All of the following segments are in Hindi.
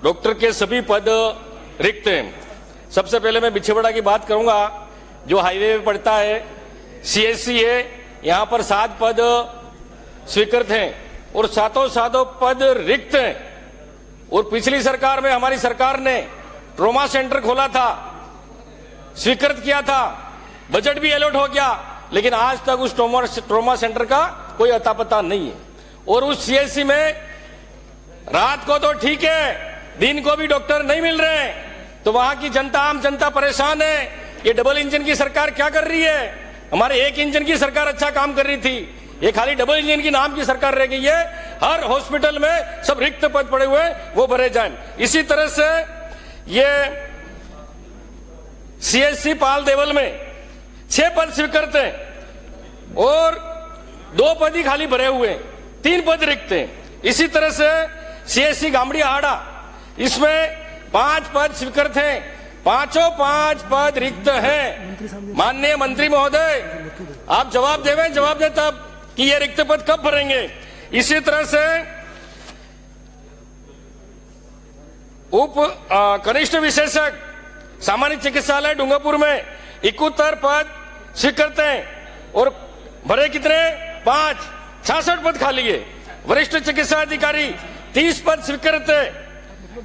डॉक्टर के सभी पद रिक्त हैं। सबसे पहले मैं बिछेवाड़ा की बात करूंगा, जो हाईवे पे पड़ता है, सीएससी है, यहाँ पर 7 पद स्वीकृत हैं और सातों पद रिक्त हैं। और पिछली सरकार में हमारी सरकार ने ट्रोमा सेंटर खोला था, स्वीकृत किया था, बजट भी अलॉट हो गया, लेकिन आज तक उस ट्रोमा सेंटर का कोई अता पता नहीं है। और उस सीएससी में रात को तो ठीक है, दिन को भी डॉक्टर नहीं मिल रहे, तो वहां की जनता, आम जनता परेशान है। ये डबल इंजन की सरकार क्या कर रही है? हमारे एक इंजन की सरकार अच्छा काम कर रही थी, ये खाली डबल इंजन की नाम की सरकार रह गई है। हर हॉस्पिटल में सब रिक्त पद पड़े हुए वो भरे जाएं। इसी तरह से ये सीएससी पाल देवल में 6 पद स्वीकृत हैं और 2 पद ही खाली भरे हुए हैं, 3 पद रिक्त हैं। इसी तरह से सीएससी गामड़ी हाड़ा, इसमें 5 पद स्वीकृत हैं, 5 पद रिक्त हैं। माननीय मंत्री महोदय, आप जवाब दें तब कि ये रिक्त पद कब भरेंगे। इसी तरह से उप कनिष्ठ विशेषज्ञ सामान्य चिकित्सालय डूंगरपुर में 71 पद स्वीकृत हैं और भरे कितने? 5, 66 पद खाली है। वरिष्ठ चिकित्सा अधिकारी 30 पद स्वीकृत है,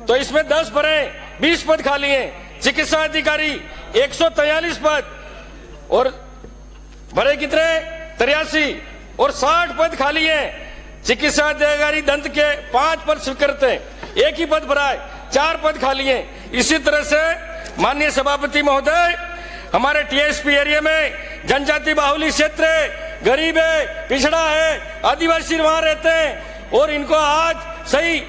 तो इसमें 10 भरे, 20 पद खाली हैं। चिकित्सा अधिकारी 143 पद और भरे कितने? 83 और 60 पद खाली हैं। चिकित्सा अधिकारी दंत के 5 पद स्वीकृत हैं, 1 ही पद भरा है, 4 पद खाली हैं। इसी तरह से माननीय सभापति महोदय, हमारे टीएसपी एरिया में जनजाति बाहुल्य क्षेत्र है, गरीब है, पिछड़ा है, आदिवासी वहां रहते हैं और इनको आज सही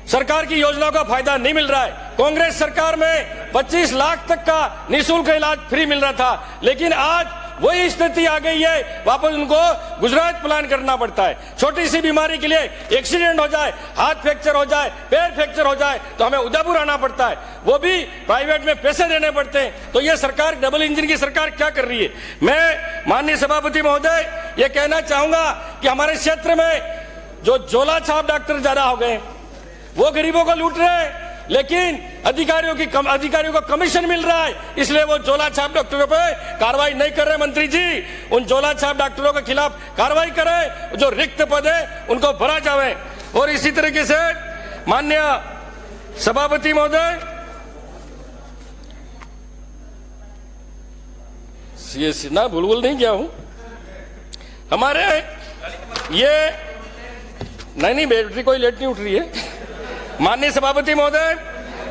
सरकार की योजनाओं का फायदा नहीं मिल रहा है। कांग्रेस सरकार में 25 लाख तक का निःशुल्क इलाज फ्री मिल रहा था, लेकिन आज वही स्थिति आ गई है, वापस उनको गुजरात प्लान करना पड़ता है। छोटी सी बीमारी के लिए एक्सीडेंट हो जाए, हाथ फ्रैक्चर हो जाए, पैर फ्रैक्चर हो जाए, तो हमें उदयपुर आना पड़ता है, वो भी प्राइवेट में पैसे देने पड़ते हैं। तो ये सरकार, डबल इंजन की सरकार क्या कर रही है? मैं माननीय सभापति महोदय ये कहना चाहूंगा कि हमारे क्षेत्र में जो झोला छाप डॉक्टर ज्यादा हो गए, वो गरीबों को लूट रहे हैं, लेकिन अधिकारियों को कमीशन मिल रहा है, इसलिए वो झोला छाप डॉक्टरों पे कार्रवाई नहीं कर रहे। मंत्री जी, उन झोला छाप डॉक्टरों के खिलाफ कार्रवाई करें, जो रिक्त पद है उनको भरा जाए। और इसी तरीके से माननीय सभापति महोदय, सीएससी ना भूल नहीं गया हूं, हमारे ये नहीं बैटरी कोई लेट नहीं उठ रही है। माननीय सभापति महोदय,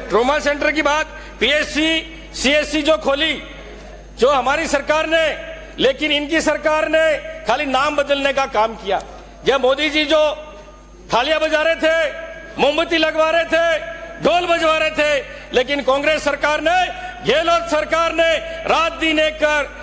ट्रोमा सेंटर की बात, पीएचसी सीएससी जो खोली, जो हमारी सरकार ने, लेकिन इनकी सरकार ने खाली नाम बदलने का काम किया। जब मोदी जी जो थालियां बजा रहे थे, मोमबत्ती लगवा रहे थे, ढोल बजवा रहे थे, लेकिन कांग्रेस सरकार ने, गहलोत सरकार ने रात दिन एक कर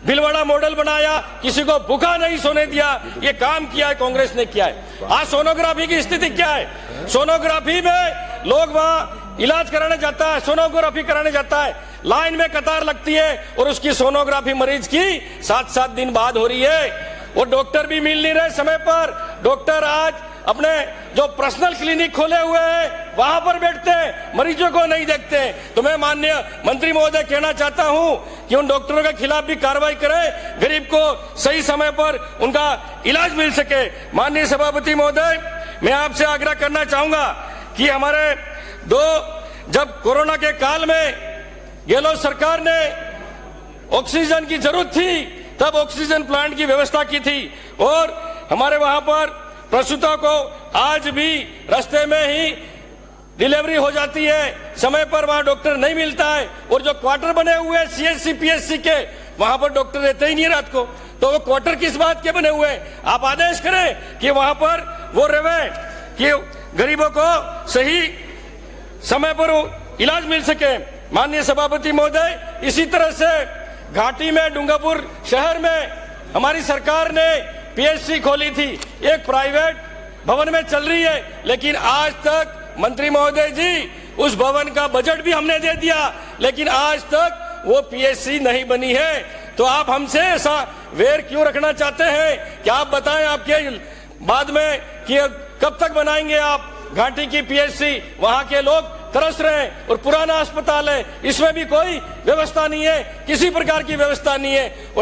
भीलवाड़ा मॉडल बनाया, किसी को भूखा नहीं सोने दिया। ये काम किया है, कांग्रेस ने किया है। आज सोनोग्राफी की स्थिति क्या है? सोनोग्राफी में लोग वहां इलाज कराने जाता है, सोनोग्राफी कराने जाता है, लाइन में कतार लगती है और उसकी सोनोग्राफी मरीज की 7-7 दिन बाद हो रही है और डॉक्टर भी मिल नहीं रहे समय पर। डॉक्टर आज अपने जो पर्सनल क्लिनिक खोले हुए हैं वहां पर बैठते हैं, मरीजों को नहीं देखते हैं। तो मैं माननीय मंत्री महोदय कहना चाहता हूं कि उन डॉक्टरों के खिलाफ भी कार्रवाई करें, गरीब को सही समय पर उनका इलाज मिल सके। माननीय सभापति महोदय, मैं आपसे आग्रह करना चाहूंगा कि हमारे जब कोरोना के काल में गहलोत सरकार ने ऑक्सीजन की जरूरत थी, तब ऑक्सीजन प्लांट की व्यवस्था की थी और हमारे वहां पर प्रसूता को आज भी रास्ते में ही डिलीवरी हो जाती है, समय पर वहां डॉक्टर नहीं मिलता है। और जो क्वार्टर बने हुए हैं सीएससी पीएचसी के, वहां पर डॉक्टर रहते ही नहीं रात को, तो वो क्वार्टर किस बात के बने हुए हैं? आप आदेश करें कि वहां पर वो रहे, कि गरीबों को सही समय पर इलाज मिल सके। माननीय सभापति महोदय, इसी तरह से घाटी में डूंगरपुर शहर में हमारी सरकार ने पीएचसी खोली थी, एक प्राइवेट भवन में चल रही है, लेकिन आज तक मंत्री महोदय जी उस भवन का बजट भी हमने दे दिया, लेकिन आज तक वो पीएचसी नहीं बनी है। तो आप हमसे ऐसा वेर क्यों रखना चाहते हैं? क्या आप बताएं आपके बाद में कि कब तक बनाएंगे आप? घाटी की पीएचसी, वहां के लोग तरस रहे हैं, और पुराना अस्पताल है, इसमें भी कोई व्यवस्था नहीं है, किसी प्रकार की व्यवस्था नहीं है।